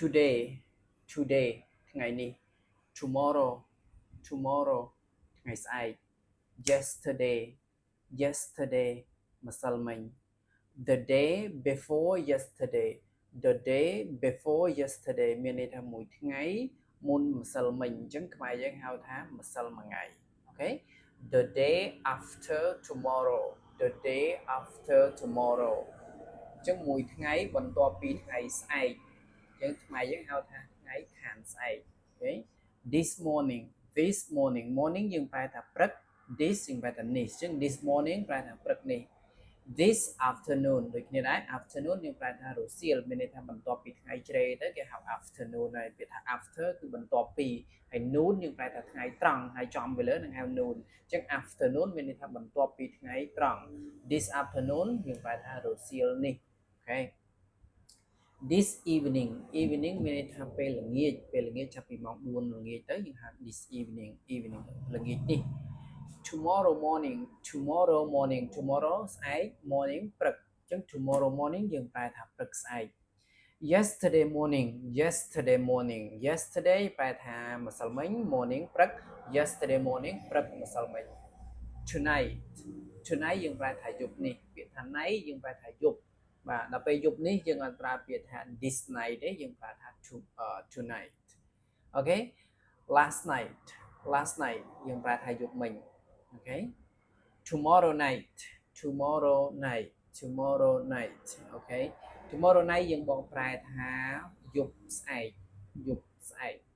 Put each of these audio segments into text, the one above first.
today today ថ្ងៃនេះ tomorrow tomorrow ថ្ងៃស្អែក yesterday yesterday ម្សិលមិញ the day before yesterday the day before yesterday មានន័យថាមួយថ្ងៃមុនម្សិលមិញអញ្ចឹងខ្មែរយើងហៅថាម្សិលមួយថ្ងៃអូខេ the day after tomorrow the day after tomorrow អញ្ចឹងមួយថ្ងៃបន្ទាប់ពីថ្ងៃស្អែកអញ្ចឹងខ្មែរយើងហៅថាថ្ងៃខាងស្អែកអូខេ this morning morning យើងប្រែថាព្រឹក this យើងប្រែថានេះអញ្ចឹង this morning ប្រែថាព្រឹកនេះ this afternoon ដូចគ្នាដែរ afternoon យើងប្រែថារសៀលមានន័យថាបន្ទាប់ពីថ្ងៃជ្រេទៅគេហៅ afternoon ហើយពាក្យថា after គឺបន្ទាប់ពីហើយ noon យើងប្រែថាថ្ងៃត្រង់ហើយចំទៅលើនឹងហៅ noon អញ្ចឹង afternoon មានន័យថាបន្ទាប់ពីថ្ងៃត្រង់ this afternoon យើងប្រែថារសៀលនេះអូខេ this evening មានន័យថាពេលល្ងាចចាប់ពីម៉ោង4ល្ងាចទៅយើងហៅ this evening ល្ងាចនេះ tomorrow morning tomorrow ស្អែក morning ព្រឹកអញ្ចឹង tomorrow morning យើងប្រែថាព្រឹកស្អែក yesterday morning yesterday ប្រែថាម្សិលមិញ morning ព្រឹក yesterday morning ព្រឹកម្សិលមិញ tonight យើងប្រែថាយប់នេះពាក្យថា night យើងប្រែថាយប់បាទដល់ពេលយប់នេះយើងអត់ប្រើពាក្យថា this night ទេយើងប្រើថា tonight អូខេ last night យើងប្រែថាយប់មិញអូខេ tomorrow night អូខេ tomorrow night យើងបងប្រែថាយប់ស្អែក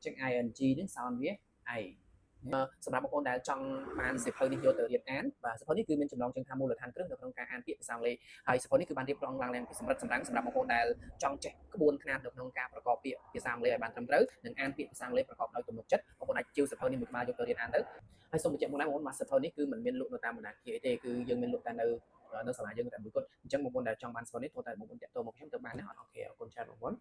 ចឹង ing នឹង sound វា I សម្រាប់បងប្អូនដែលចង់បានសៀវភៅនេះយកទៅរៀនអានបាទសៀវភៅនេះគឺមានចំណងជើងថាមូលដ្ឋានគ្រឹះនៅក្នុងការអានពាក្យភាសាអង់គ្លេសហើយសៀវភៅនេះគឺបានរៀបចំឡើងពីសម្រិតសម្រាំងសម្រាប់បងប្អូនដែលចង់ចេះក្បួនខ្នាតនៅក្នុងការប្រកបពាក្យភាសាអង់គ្លេសឲ្យបានត្រឹមត្រូវនិងអានពាក្យភាសាអង់គ្លេសប្រកបដោយទំនុកចិត្តបងប្អូនអាចជឿសៀវភៅនេះមួយក្បាលយកទៅរៀនអានទៅហើយសូមបញ្ជាក់បងប្អូនថាសៀវភៅនេះគឺមិនមានលក់នៅតាមបណ្ដាខេទេគឺយើងមានលក់តែនៅសាលាយើងតែមួយគត់អញ្ចឹងបងប្អូនដែលចង់បានសៀវភៅនេះត្រូវតែបងប្អូនតាក់ទងមកខ្ញុំទៅបានណាអូខេអរគុណច្រើនបងប្អូន